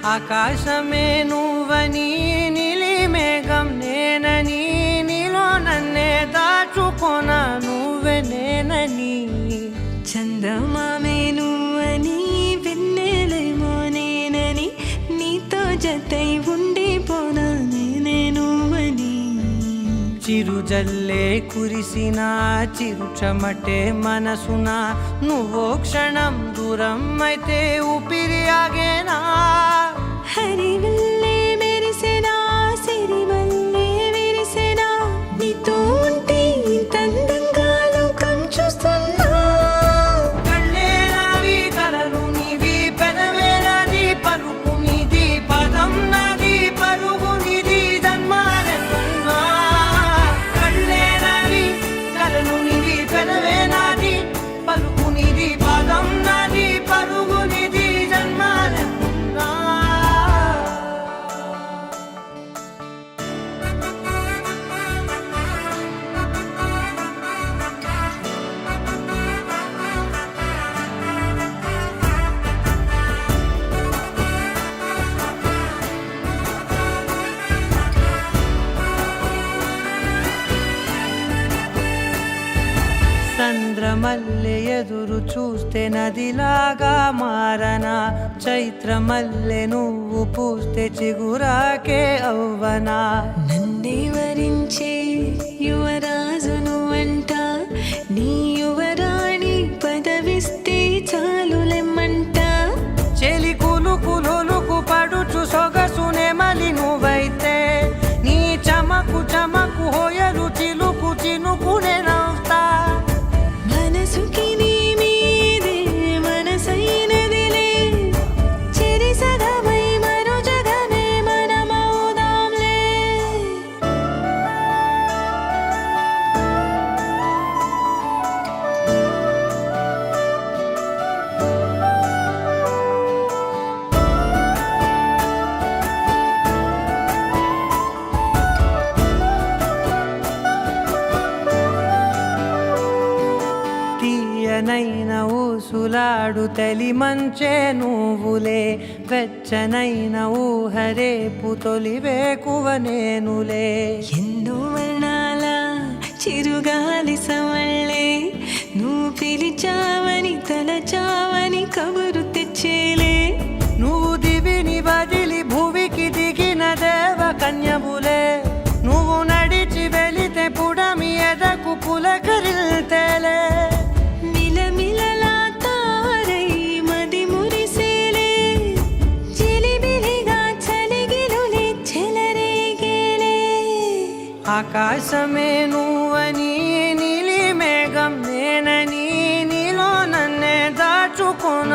ఆకాశమే నువ్వని నీలి మేఘం నేనని నీలో నన్నే దాచుకొన నువ్వే నేనని చందమామే నువ్వని వెన్నెలేమో నేనని నీతో జతై ఉండిపోనా నేనే నువ్వని చిరుజల్లే కురిసిన చిరుచమటే మనసున నువ్వో క్షణం దూరం అయితే ఊపిరి ఆగేనా హరివల్లే మెరిసెనా సిరివల్లే విరిసెనా నీతో ఉంటే ఇంత అందంగా లోకం చూస్తున్నా కళ్ళే నావి కలలు నీవి పెదవే నాది పలుకు నీది పదం నాది పరుగు నీది జన్మాలెన్నున్నా కళ్ళే నావి కలలు నీవి పెదవే నాది పలుకు నీది పదం నాది పరుగు నీది జన్మాలెన్నున్నా చంద్రమల్లె ఎదురు చూస్తే నదిలాగా మారనా చైత్రమల్లె నువ్వు పూస్తే చిగురాకే అవ్వనా నన్నే వరించే యువరాజు నువ్వంట నీ యువరాణి పదవిస్తే చాలులెమ్మంట చెలి కులుకు పడుచు సొగసునే మలి నువ్వైతే నీ చమకు చమకు హోయలు చిలుకు చినుకునే నవ్వుతా మనసుకి నీ మీదే మనసైనదిలే చెరి సగమై మరో జగమే మనమవుదాంలే తీయనైన ఊసులాడు తలి మంచే నువ్వులే వెచ్చనైన ఊహరేపు తొలి వేకువ నేనులే ఎన్నో వర్ణాల చిరుగాలి సవళ్ళే నువ్వు పిలిచావని తలచావని కబురు తెచ్చేలే నువ్వు దివిని వదిలి భూమికి దిగిన దేవ కన్యబులే నువ్వు నడిచి వెళితే పుడమి ఎదకు పులకరిల్తేలే మిలమిలలా తారై మది మురిసేలే చిలిబిలిగా చలిగిలులే చెలరేగేలే ఆకాశమే నువ్వని నీలి మేఘం నేనని నీలో నన్నే దాచుకొన